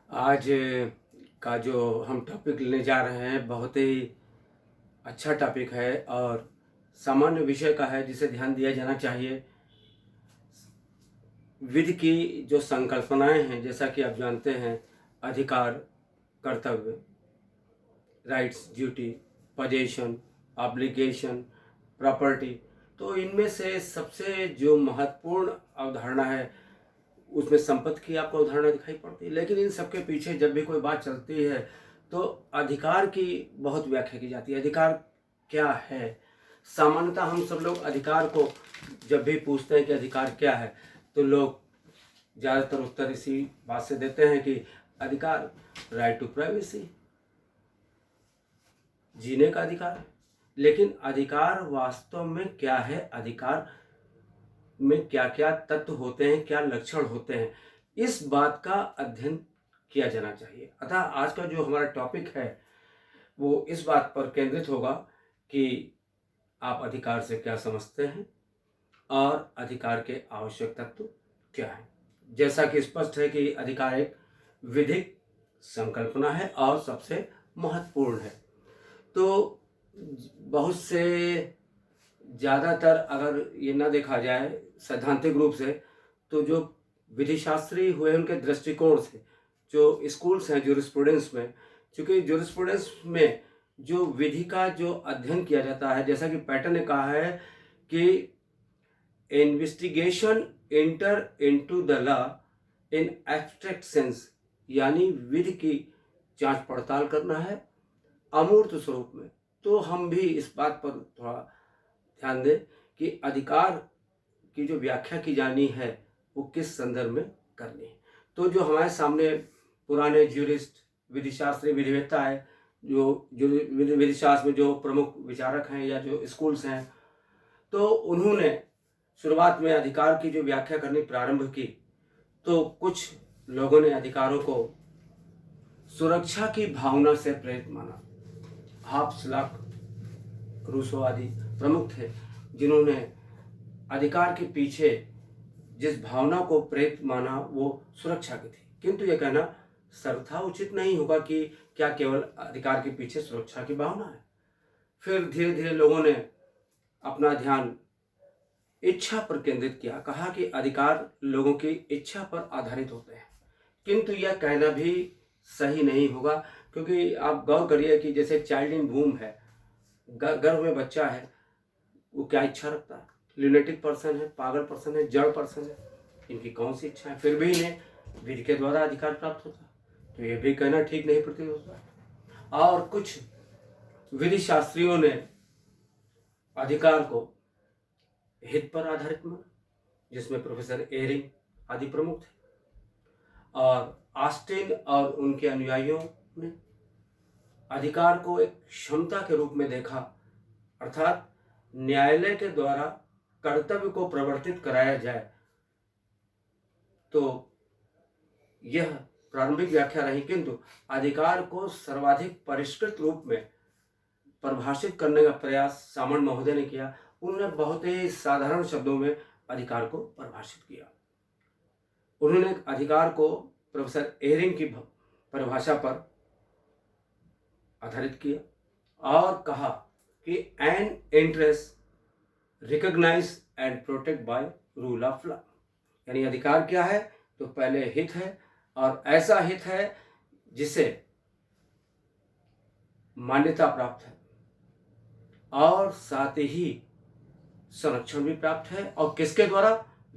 आज का जो हम टॉपिक लेने जा रहे हैं बहुत ही अच्छा टॉपिक है और सामान्य विषय का है जिसे ध्यान दिया जाना चाहिए। विधि की जो संकल्पनाएं हैं, जैसा कि आप जानते हैं, अधिकार, कर्तव्य, rights, duty, position, obligation, property. तो इनमें से सबसे जो महत्वपूर्ण अवधारणा है उसमें संपत्ति की आपको अवधारणा दिखाई पड़ती है। लेकिन इन सबके पीछे जब भी कोई बात चलती है तो अधिकार की बहुत व्याख्या की जाती है। अधिकार क्या है? सामान्यतः हम सब लोग अधिकार को जब भी पूछते हैं कि अधिकार क्या है, तो लोग ज़्यादातर उत्तर इसी बात से देते हैं कि अधिकार राइट टू प्राइवेसी, जीने का अधिकार है। लेकिन अधिकार वास्तव में क्या है? अधिकार में क्या क्या तत्व होते हैं, क्या लक्षण होते हैं, इस बात का अध्ययन किया जाना चाहिए। अतः आज का जो हमारा टॉपिक है वो इस बात पर केंद्रित होगा कि आप अधिकार से क्या समझते हैं और अधिकार के आवश्यक तत्व क्या है। जैसा कि स्पष्ट है कि अधिकार एक विधिक संकल्पना है और सबसे महत्वपूर्ण है। तो बहुत से ज़्यादातर अगर ये ना देखा जाए सैद्धांतिक रूप से, तो जो विधिशास्त्री हुए उनके दृष्टिकोण से जो स्कूल्स हैं ज्यूरिस्प्रूडेंस में, चूँकि ज्यूरिस्प्रूडेंस में जो विधि का जो अध्ययन किया जाता है, जैसा कि पैटर्न ने कहा है कि investigation enter into the law in abstract sense, यानी विधि की जांच पड़ताल करना है अमूर्त स्वरूप में। तो हम भी इस बात पर थोड़ा ध्यान दें कि अधिकार की जो व्याख्या की जानी है वो किस संदर्भ में करनी है। तो जो हमारे सामने पुराने ज्यूरिस्ट, विधिशास्त्री, विधिवेत्ता है, जो विधिशास्त्र में जो प्रमुख विचारक हैं या जो स्कूल्स हैं, तो उन्होंने शुरुआत में अधिकार की जो व्याख्या करनी प्रारंभ की, तो कुछ लोगों ने अधिकारों को सुरक्षा की भावना से प्रेरित माना। हाब्स, लॉक, रूसो आदि प्रमुख थे जिन्होंने अधिकार के पीछे जिस भावना को प्रेरित माना वो सुरक्षा की थी। किंतु यह कहना सर्वथा उचित नहीं होगा कि क्या केवल अधिकार के पीछे सुरक्षा की भावना है। फिर धीरे धीरे लोगों ने अपना ध्यान इच्छा पर केंद्रित किया, कहा कि अधिकार लोगों की इच्छा पर आधारित होते हैं। किंतु यह कहना भी सही नहीं होगा, क्योंकि आप गौर करिए कि जैसे चाइल्ड इन वूम है, गर्भ में बच्चा है, वो क्या इच्छा रखता है? ल्यूनेटिक पर्सन है, पागल पर्सन है, जड़ पर्सन है, इनकी कौन सी इच्छा है? फिर भी इन्हें विधि के द्वारा अधिकार प्राप्त होता है। तो ये भी कहना ठीक नहीं प्रतीत होता। और कुछ विधि शास्त्रियों ने अधिकार को हित पर आधारित माना, जिसमें प्रोफेसर एरिंग आदि प्रमुख थे। और ऑस्टिन और उनके अनुयायियों ने अधिकार को एक क्षमता के रूप में देखा, अर्थात न्यायालय के द्वारा कर्तव्य को प्रवर्तित कराया जाए। तो यह प्रारंभिक व्याख्या रही, किंतु अधिकार को सर्वाधिक परिष्कृत रूप में परिभाषित करने का प्रयास सामंत महोदय ने किया। उन्होंने बहुत ही साधारण शब्दों में अधिकार को परिभाषित किया। उन्होंने अधिकार को प्रोफेसर एरिंग की परिभाषा पर आधारित किया और कहा कि an interest recognise and protect by rule of law, यानी अधिकार क्या है? तो पहले हित है, और ऐसा हित है जिसे मान्यता प्राप्त है और साथ ही संरक्षण भी प्राप्त है। और किसके द्वारा?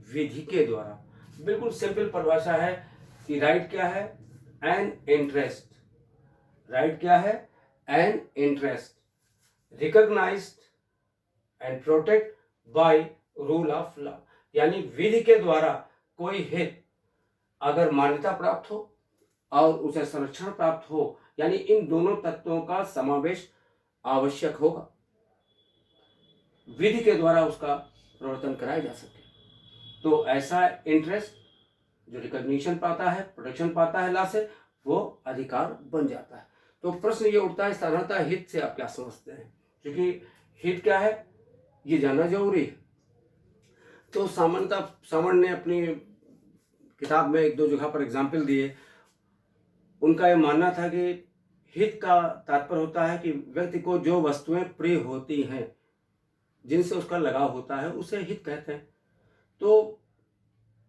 विधि के द्वारा। बिल्कुल सिंपल परिभाषा है कि राइट क्या है? An interest. राइट क्या है? An interest recognised and protect by rule of law, यानी विधि के द्वारा कोई हित अगर मान्यता प्राप्त हो और उसे संरक्षण प्राप्त हो, यानी इन दोनों तत्वों का समावेश आवश्यक होगा, विधि के द्वारा उसका प्रवर्तन कराया जा सके। तो ऐसा इंटरेस्ट जो रिकॉग्निशन पाता है, प्रोटेक्शन पाता है लॉ से, वो अधिकार बन जाता है। तो प्रश्न ये उठता है साधारणतः हित से आप क्या समझते हैं? क्योंकि हित क्या है ये जानना जरूरी है। तो सामान्यतः सामंत ने अपनी किताब में एक दो जगह पर एग्जाम्पल दिए। उनका ये मानना था कि हित का तात्पर्य होता है कि व्यक्ति को जो वस्तुएं प्रिय होती हैं, जिनसे उसका लगाव होता है, उसे हित कहते हैं। तो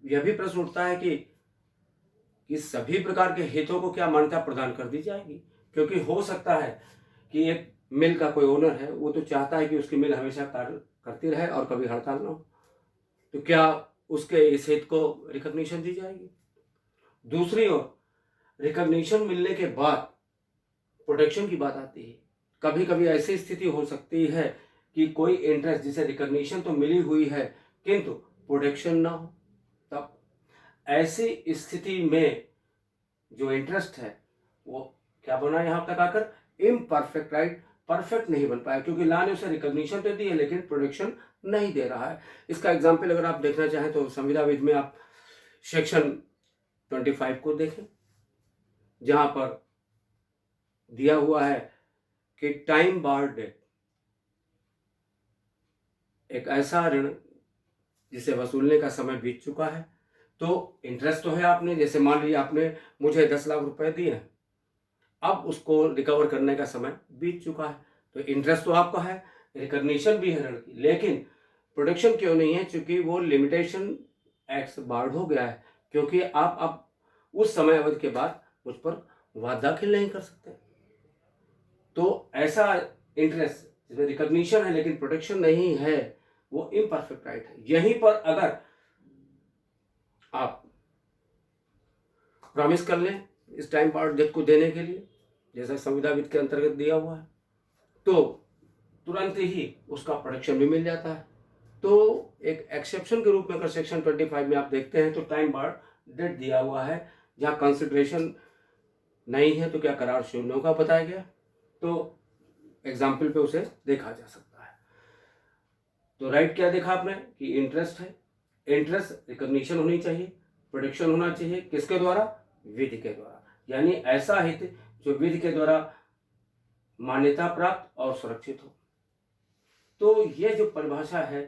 यह भी प्रश्न उठता है कि सभी प्रकार के हितों को क्या मान्यता प्रदान कर दी जाएगी? क्योंकि हो सकता है कि एक मिल का कोई ओनर है, वो तो चाहता है कि उसकी मिल हमेशा कार्य करती रहे और कभी हड़ताल ना हो, तो क्या उसके इस हित को रिकॉग्निशन दी जाएगी? दूसरी ओर रिकॉग्निशन मिलने के बाद प्रोटेक्शन की बात आती है। कभी कभी ऐसी स्थिति हो सकती है कि कोई इंटरेस्ट, जिसे रिकॉग्निशन तो मिली हुई है किंतु प्रोटेक्शन ना हो, तब ऐसी स्थिति में जो इंटरेस्ट है वो क्या बना यहाँ तक आकर? इम्परफेक्ट राइट, परफेक्ट नहीं बन पाया, क्योंकि लॉ ने उसे रिकॉग्निशन तो दी है लेकिन प्रोटेक्शन नहीं दे रहा है। इसका एग्जाम्पल अगर आप देखना चाहें तो संविदा विधि में आप सेक्शन 25 को देखें, जहां पर दिया हुआ है कि टाइम बार्ड डेट, एक ऐसा ऋण जिसे वसूलने का समय बीत चुका है। तो इंटरेस्ट तो है आपने, जैसे मान लीजिए आपने मुझे 10 लाख रुपए दिए हैं, अब उसको रिकवर करने का समय बीत चुका है, तो इंटरेस्ट तो आपका है, रिकॉग्निशन भी है ऋण की, लेकिन प्रोटेक्शन क्यों नहीं है? क्योंकि वो लिमिटेशन एक्ट बार्ड हो गया है, क्योंकि आप अब उस समय अवधि के बाद मुझ पर वाद दाखिल नहीं कर सकते। तो ऐसा इंटरेस्ट जिसमें रिकॉग्निशन है लेकिन प्रोटेक्शन नहीं है, वो इम्परफेक्ट राइट है। यहीं पर अगर आप प्रॉमिस कर लें इस टाइम बार्ड डेट को देने के लिए, जैसा संविदा वित्त के अंतर्गत दिया हुआ है, तो तुरंत ही उसका प्रोटेक्शन भी मिल जाता है। तो एक एक्सेप्शन के रूप में अगर सेक्शन 25 में आप देखते हैं तो टाइम बार्ड डेट दिया हुआ है, जहाँ कंसिडरेशन नहीं है तो क्या करार शून्य का बताया गया, तो एग्जाम्पल पे उसे देखा जा सकता है। तो राइट क्या देखा आपने कि इंटरेस्ट है, इंटरेस्ट रिकॉग्निशन होनी चाहिए, प्रोटेक्शन होना चाहिए, किसके द्वारा? विधि के द्वारा, यानी ऐसा हित जो विधि के द्वारा मान्यता प्राप्त और सुरक्षित हो। तो यह जो परिभाषा है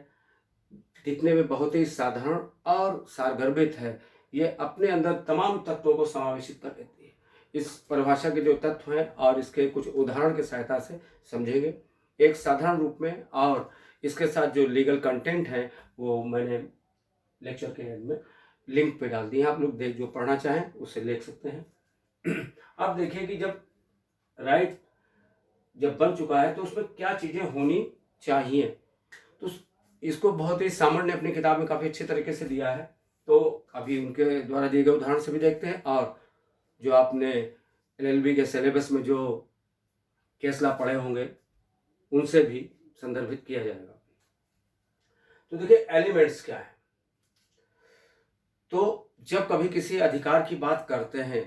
दिखने में बहुत ही साधारण और सारगर्भित है, ये अपने अंदर तमाम तत्वों को समावेशित कर लेती है। इस परिभाषा के जो तत्व हैं और इसके कुछ उदाहरण की सहायता से समझेंगे एक साधारण रूप में, और इसके साथ जो लीगल कंटेंट है वो मैंने लेक्चर के एंड में लिंक पे डाल दिए हैं, आप लोग देख जो पढ़ना चाहें उससे देख सकते हैं। अब देखिए कि जब राइट जब बन चुका है तो उसमें क्या चीज़ें होनी चाहिए, तो इसको बहुत ही सामान्य अपनी किताब में काफ़ी अच्छे तरीके से दिया है। तो अभी उनके द्वारा दिए गए उदाहरण से भी देखते हैं, और जो आपने LLB के सिलेबस में जो केस लॉ पढ़े होंगे उनसे भी संदर्भित किया जाएगा। तो देखिए एलिमेंट्स क्या है। तो जब कभी किसी अधिकार की बात करते हैं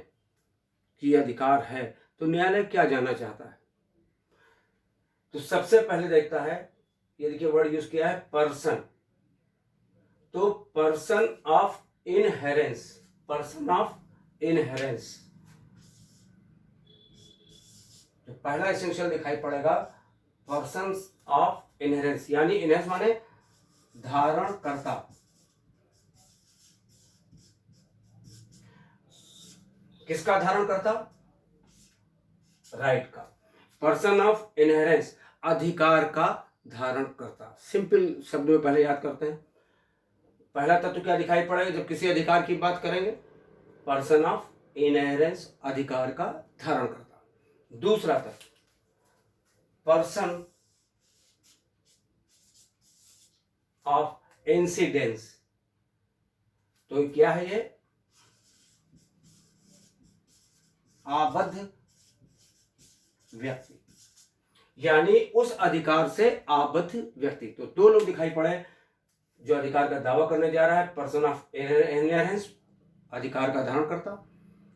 कि अधिकार है, तो न्यायालय क्या जानना चाहता है? तो सबसे पहले देखता है, ये देखिए वर्ड यूज किया है पर्सन, तो person of inherence, person of इनहेरेंस तो पहला एसेंशियल दिखाई पड़ेगा, पर्सन ऑफ इनहेरेंस, यानी इनहेरेंस माने धारण करता। किसका धारण करता? राइट का। पर्सन ऑफ इनहेरेंस, अधिकार का धारण करता। सिंपल शब्दों में पहले याद करते हैं, पहला तत्व क्या दिखाई पड़ेगा जब किसी अधिकार की बात करेंगे? पर्सन ऑफ इनहेरेंस, अधिकार का धारण करता। दूसरा तत्व पर्सन ऑफ इंसिडेंस, तो क्या है ये? आबद्ध व्यक्ति, यानी उस अधिकार से आबद्ध व्यक्ति। तो दो लोग दिखाई पड़े, जो अधिकार का दावा करने जा रहा है पर्सन ऑफ इनहेरेंस, अधिकार का धारण करता।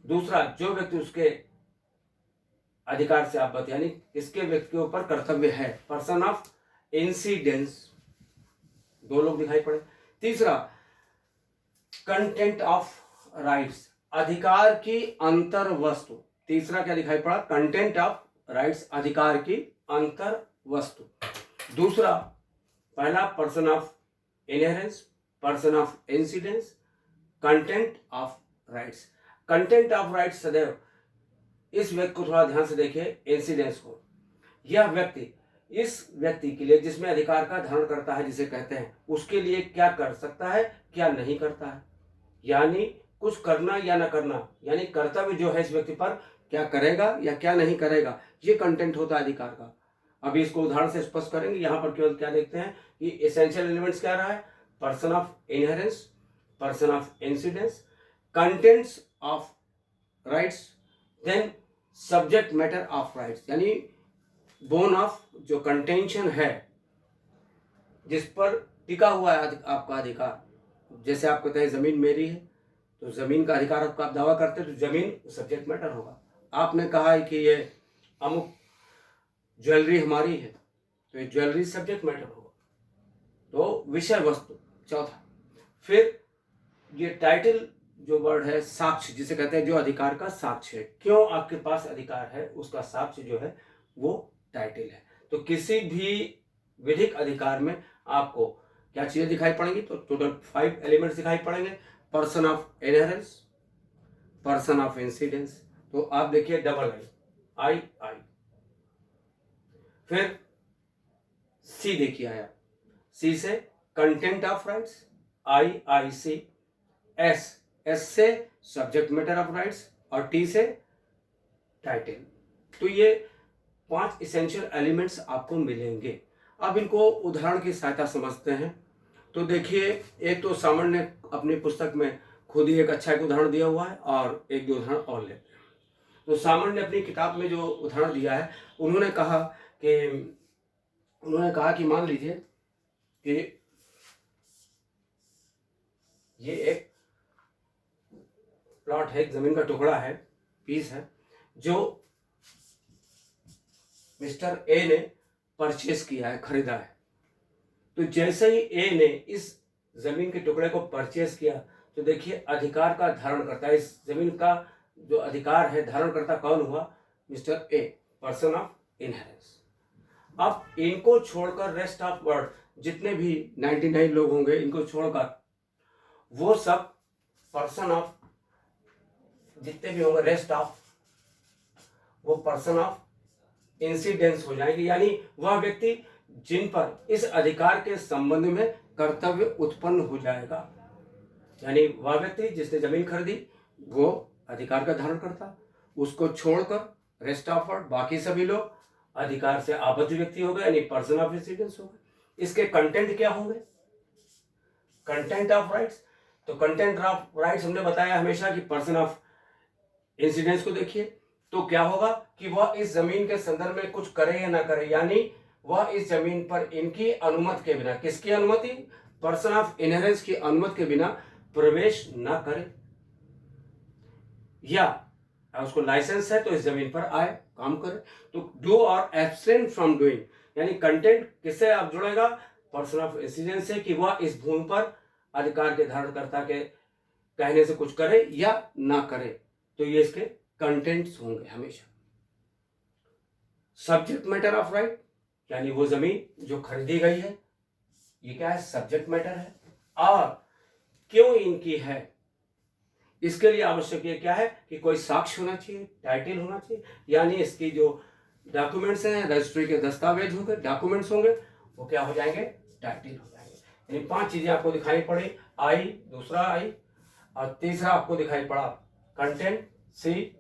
दूसरा जो व्यक्ति उसके अधिकार से आबद्ध, यानी इसके व्यक्ति के ऊपर कर्तव्य है, पर्सन ऑफ इंसिडेंस, दो लोग दिखाई पड़े। तीसरा कंटेंट ऑफ राइट्स, अधिकार की अंतर वस्तु। तीसरा क्या दिखाई पड़ा? कंटेंट ऑफ राइट्स, अधिकार की अंतर वस्तु। दूसरा, पहला person of inherence, person of incidence, content of rights. Content of rights सदैव इस व्यक्ति को थोड़ा ध्यान से देखिए, इंसिडेंस को। यह व्यक्ति इस व्यक्ति के लिए जिसमें अधिकार का धारण करता है, जिसे कहते हैं, उसके लिए क्या कर सकता है, क्या नहीं करता है, यानी कुछ करना या ना करना, यानी कर्तव्य जो है इस व्यक्ति पर, क्या करेगा या क्या नहीं करेगा, ये कंटेंट होता है अधिकार का। अभी इसको उदाहरण से स्पष्ट करेंगे। यहाँ पर केवल क्या देखते हैं कि एसेंशियल एलिमेंट्स क्या रहा है, person of inherence, person of incidence, contents of rights, then subject matter of rights, यानी बोन ऑफ जो कंटेंशन है जिस पर टिका हुआ है आपका अधिकार। जैसे आप कहते हैं जमीन मेरी है, तो जमीन का अधिकार आपका आप दावा करते हैं, तो जमीन सब्जेक्ट मैटर होगा। आपने कहा है कि ये अमुक ज्वेलरी हमारी है, तो ये ज्वेलरी सब्जेक्ट मैटर होगा, तो विषय वस्तु। चौथा, फिर ये टाइटल जो वर्ड है, साक्ष्य जिसे कहते हैं, जो अधिकार का साक्ष्य है, क्यों आपके पास अधिकार है उसका साक्ष्य जो है वो टाइटल है। तो किसी भी विधिक अधिकार में आपको क्या चीजें दिखाई पड़ेंगी, तो टोटल 5 एलिमेंट्स दिखाई पड़ेंगे। Person of inherence, person of incidence, तो आप देखिए डबल आई, आई। फिर सी देखिए आया, सी से content of rights, I see. S से सब्जेक्ट मैटर ऑफ राइट्स, और टी से टाइटल। तो ये 5 इसेंशियल एलिमेंट्स आपको मिलेंगे। अब इनको उदाहरण की सहायता समझते हैं। तो देखिए, एक तो सामने ने अपनी पुस्तक में खुद ही एक अच्छा एक उदाहरण दिया हुआ है, और एक दो उदाहरण और लेते हैं। तो सामने ने अपनी किताब में जो उदाहरण दिया है, उन्होंने कहा कि मान लीजिए कि ये एक प्लॉट है, एक जमीन का टुकड़ा है, पीस है, जो मिस्टर ए ने परचेस किया है, खरीदा है। तो जैसे ही ए ने इस जमीन के टुकड़े को परचेस किया, तो देखिए अधिकार का धारण करता है, इस जमीन का जो अधिकार है धारण करता कौन हुआ, मिस्टर ए, पर्सन ऑफ इनहेरेंस। अब इनको छोड़कर रेस्ट ऑफ वर्ल्ड जितने भी 99 लोग होंगे, इनको छोड़कर वो सब पर्सन ऑफ, जितने भी होंगे रेस्ट ऑफ, वो पर्सन ऑफ इंसिडेंस हो जाएंगे, यानी वह व्यक्ति जिन पर इस अधिकार के संबंध में कर्तव्य उत्पन्न हो जाएगा। यानी वह व्यक्ति जिसने जमीन खरीदी वो अधिकार का धारण करता, उसको छोड़कर रेस्ट ऑफ वर्ल्ड बाकी सभी लोग अधिकार से आबद्ध व्यक्ति हो गए, यानी पर्सन ऑफ इंसिडेंस हो गए। इसके कंटेंट क्या होंगे, कंटेंट ऑफ राइट्स। तो कंटेंट ऑफ राइट्स हमने बताया हमेशा कि पर्सन ऑफ इंसिडेंस को देखिए, तो क्या होगा कि वह इस जमीन के संदर्भ में कुछ करे या ना करे, यानी वह इस जमीन पर इनकी अनुमति के बिना, किसकी अनुमति, पर्सन ऑफ इनहेरेंस की अनुमति के बिना प्रवेश ना करे, या उसको लाइसेंस है तो इस जमीन पर आए, काम करे। तो डू और एब्सटेन फ्रॉम डूइंग, यानी कंटेंट किससे आप जुड़ेगा, पर्सन ऑफ इंसिडेंस से, कि वह इस भूमि पर अधिकार के धारणकर्ता के कहने से कुछ करे या ना करे। तो ये इसके कंटेंट्स होंगे हमेशा। सब्जेक्ट मैटर ऑफ राइट, यानी वो जमीन जो खरीदी गई है, ये क्या है, सब्जेक्ट मैटर है, और क्यों इनकी है, इसके लिए आवश्यक ये क्या है कि कोई साक्ष्य होना चाहिए, टाइटल होना चाहिए, यानी इसकी जो डॉक्यूमेंट्स हैं, रजिस्ट्री के दस्तावेज होंगे, डॉक्यूमेंट्स होंगे, वो क्या हो जाएंगे, टाइटल हो जाएंगे। यानी 5 चीजें आपको दिखाई पड़ी, आई, दूसरा आई, और तीसरा आपको दिखाई पड़ा कंटेंट, सी,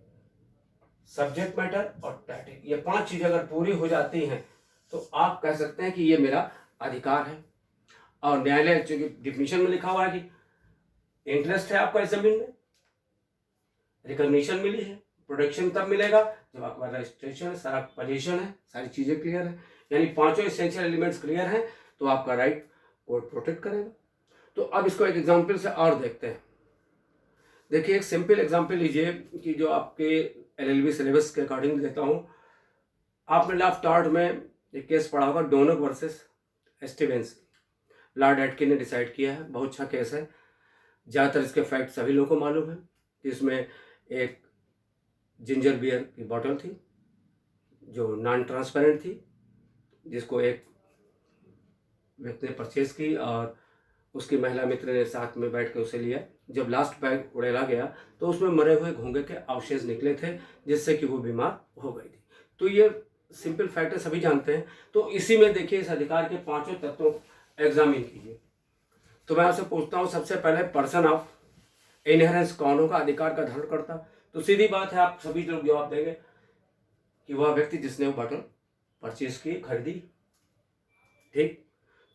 सब्जेक्ट मैटर और टाइटल। ये 5 चीजें अगर पूरी हो जाती हैं तो आप कह सकते हैं कि ये मेरा अधिकार है। और न्यायालय चूंकि डिफिनीशन में लिखा हुआ है कि इंटरेस्ट है आपका इस जमीन में, रिकॉग्निशन मिली है, प्रोटेक्शन तब मिलेगा जब आपका रजिस्ट्रेशन है, सारा पोजीशन है, सारी चीजें क्लियर है, यानी 5 एसेंशियल एलिमेंट्स क्लियर हैं, तो आपका राइट कोर्ट प्रोटेक्ट करेगा। तो अब इसको एक एग्जाम्पल से और देखते हैं। देखिए, एक सिंपल एग्जाम्पल लीजिए कि जो आपके LLB सिलेबस के अकॉर्डिंग देता हूं। आपने लॉ ऑफ टॉर्ट में एक केस पढ़ा होगा, डोनक वर्सेस स्टीवेंस। लॉर्ड एटकिन ने डिसाइड किया है, बहुत अच्छा केस है, ज़्यादातर इसके फैक्ट सभी लोगों को मालूम है। इसमें एक जिंजर बियर की बॉटल थी जो नॉन ट्रांसपेरेंट थी, जिसको एक व्यक्ति ने परचेज की और उसकी महिला मित्र ने साथ में बैठ कर उसे लिया। जब लास्ट बैग उड़ेला गया तो उसमें मरे हुए घोंघे के अवशेष निकले थे, जिससे कि वो बीमार हो गई थी। तो ये सिंपल फैक्ट सभी जानते हैं। तो इसी में देखिए इस अधिकार के 5 तत्वों एग्जामिन कीजिए। तो मैं आपसे पूछता हूँ, सबसे पहले पर्सन ऑफ इनहेरेंस कौन होगा, अधिकार का धारण करता? तो सीधी बात है, आप सभी लोग जवाब देंगे कि वह व्यक्ति जिसने वो बटन परचेज की, खरीदी। ठीक।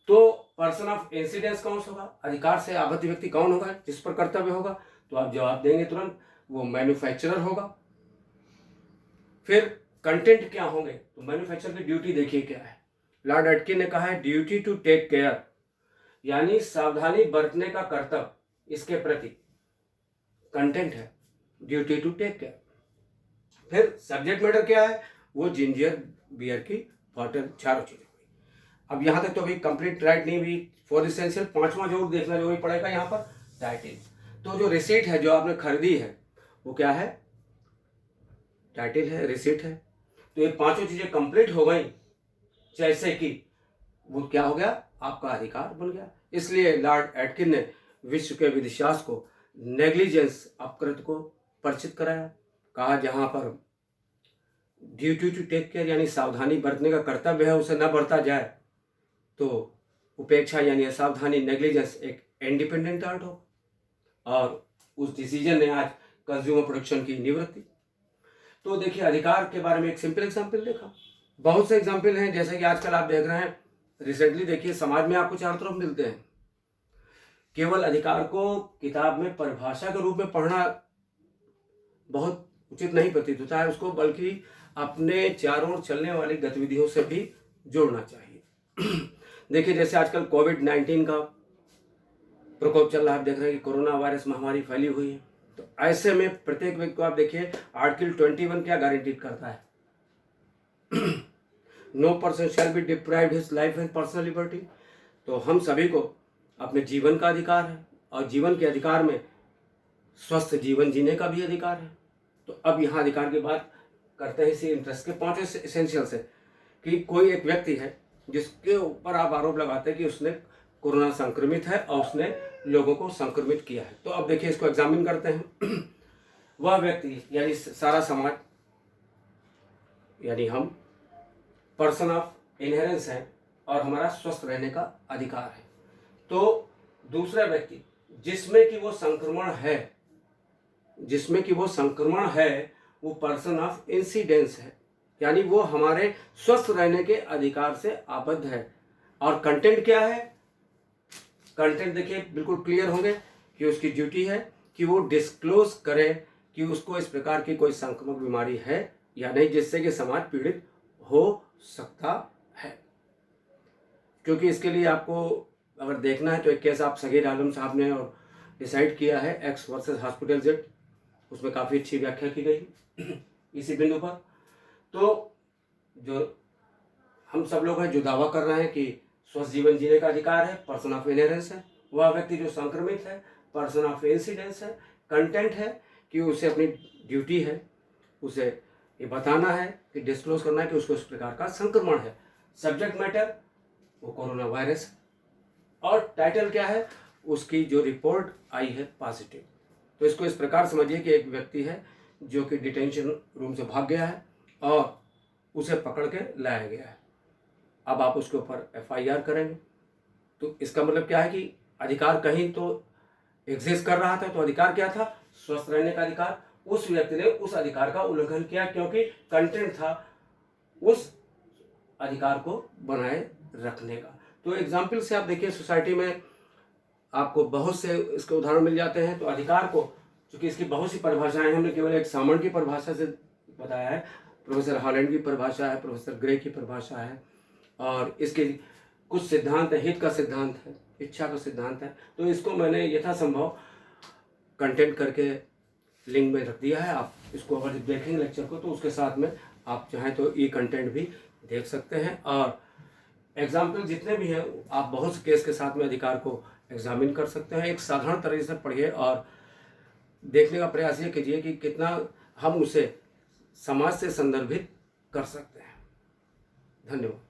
तो पर्सन ऑफ इंसिडेंस कौन होगा, अधिकार से आबद्ध व्यक्ति कौन होगा, जिस पर कर्तव्य होगा? तो आप जवाब देंगे तुरंत, वो मैन्युफैक्चरर होगा। फिर कंटेंट क्या होंगे? तो मैन्युफैक्चरर की ड्यूटी देखिए क्या है। लॉर्ड एटकिन ने कहा है ड्यूटी टू टेक केयर, यानी सावधानी बरतने का कर्तव्य, इसके प्रति कंटेंट है, ड्यूटी टू टेक केयर। फिर सब्जेक्ट मैटर क्या है? वो जिंजर बियर की बॉटल, चारों चीजें। अब यहां तक तो अभी कंप्लीट राइट नहीं हुई। फॉर इसेंशियल 5वां जरूर देखना जरूरी पड़ेगा यहाँ पर, टाइटल। तो जो रिसीट है जो आपने खरीदी है वो क्या है? टाइटल है, रिसीट है। तो ये 5 चीजें कंप्लीट हो गई, जैसे कि वो क्या हो गया? आपका अधिकार बन गया। इसलिए लॉर्ड एटकिन ने विश्व के विधिशास्त्र को नेग्लिजेंस अपकृत को परिचित कराया। कहा जहां पर ड्यूटी टू टेक केयर यानी सावधानी बरतने का कर्तव्य है उसे न बरता जाए, तो उपेक्षा यानी असावधानी, नेग्लिजेंस एक इंडिपेंडेंट आर्ट हो। और उस डिसीजन ने आज कंज्यूमर प्रोडक्शन की निवृत्ति। तो देखिए अधिकार के बारे में एक सिंपल एग्जाम्पल देखा, बहुत से एग्जाम्पल हैं। जैसे कि आजकल आप देख रहे हैं, रिसेंटली देखिए समाज में आपको चारों तरफ मिलते हैं। केवल अधिकार को किताब में परिभाषा के रूप में पढ़ना बहुत उचित नहीं प्रतीत होता है उसको, बल्कि अपने चारों ओर चलने वाली गतिविधियों से भी जोड़ना चाहिए। देखिए जैसे आजकल कोविड-19 का प्रकोप चल रहा है, आप देख रहे हैं कि कोरोना वायरस महामारी फैली हुई है। तो ऐसे में प्रत्येक व्यक्ति को आप देखिए आर्टिकल 21 क्या गारंटी करता है? No person shall be deprived his life and personal liberty. तो हम सभी को अपने जीवन का अधिकार है, और जीवन के अधिकार में स्वस्थ जीवन जीने का भी अधिकार है। तो अब यहाँ अधिकार की बात करते हैं इसी इंटरेस्ट के 5 एसेंशियल से, कि कोई एक व्यक्ति है जिसके ऊपर आप आरोप लगाते हैं कि उसने कोरोना संक्रमित है और उसने लोगों को संक्रमित किया है। तो अब देखिए इसको एग्जामिन करते हैं। वह व्यक्ति यानी सारा समाज यानी हम पर्सन ऑफ इनहेरेंस है और हमारा स्वस्थ रहने का अधिकार है। तो दूसरा व्यक्ति जिसमें कि वो संक्रमण है वो पर्सन ऑफ इंसिडेंस है, यानी वो हमारे स्वस्थ रहने के अधिकार से आबद्ध है। और कंटेंट क्या है? कंटेंट देखिए बिल्कुल क्लियर होंगे कि उसकी ड्यूटी है कि वो डिस्क्लोज करे कि उसको इस प्रकार की कोई संक्रामक बीमारी है या नहीं, जिससे कि समाज पीड़ित हो सकता है। क्योंकि इसके लिए आपको अगर देखना है तो एक केस आप सगीर आलम साहब ने और डिसाइड किया है, एक्स वर्सेस हॉस्पिटल जेट, उसमें काफ़ी अच्छी व्याख्या की गई इसी बिंदु पर। तो जो हम सब लोग हैं जो दावा कर रहे हैं कि स्वस्थ जीवन जीने का अधिकार है, पर्सन ऑफ इनहेरेंस है। वह व्यक्ति जो संक्रमित है, पर्सन ऑफ इंसिडेंस है। कंटेंट है कि उसे अपनी ड्यूटी है, उसे ये बताना है कि डिस्क्लोज करना है कि उसको इस प्रकार का संक्रमण है। सब्जेक्ट मैटर वो कोरोना वायरस है। और टाइटल क्या है? उसकी जो रिपोर्ट आई है पॉजिटिव। तो इसको इस प्रकार समझिए कि एक व्यक्ति है जो कि डिटेंशन रूम से भाग गया है और उसे पकड़ के लाया गया है। अब आप उसके ऊपर FIR करेंगे। तो इसका मतलब क्या है कि अधिकार कहीं तो एग्जिस्ट कर रहा था। तो अधिकार क्या था? स्वस्थ रहने का अधिकार। उस व्यक्ति ने उस अधिकार का उल्लंघन किया क्योंकि कंटेंट था उस अधिकार को बनाए रखने का। तो एग्जाम्पल से आप देखिए सोसाइटी में आपको बहुत से इसके उदाहरण मिल जाते हैं। तो अधिकार को, चूंकि इसकी बहुत सी परिभाषाएं, हमने केवल एक सामान्य की परिभाषा से बताया है। प्रोफेसर हॉलैंड की परिभाषा है, प्रोफेसर ग्रे की परिभाषा है, और इसके कुछ सिद्धांत है, हित का सिद्धांत है, इच्छा का सिद्धांत है। तो इसको मैंने यथासंभव कंटेंट करके लिंक में रख दिया है। आप इसको अगर देखेंगे लेक्चर को तो उसके साथ में आप चाहें तो ये कंटेंट भी देख सकते हैं। और एग्जाम्पल जितने भी हैं आप बहुत से केस के साथ में अधिकार को एग्जामिन कर सकते हैं। एक साधारण तरीके से पढ़िए और देखने का प्रयास ये कीजिए कि कितना हम उसे समाज से संदर्भित कर सकते हैं। धन्यवाद।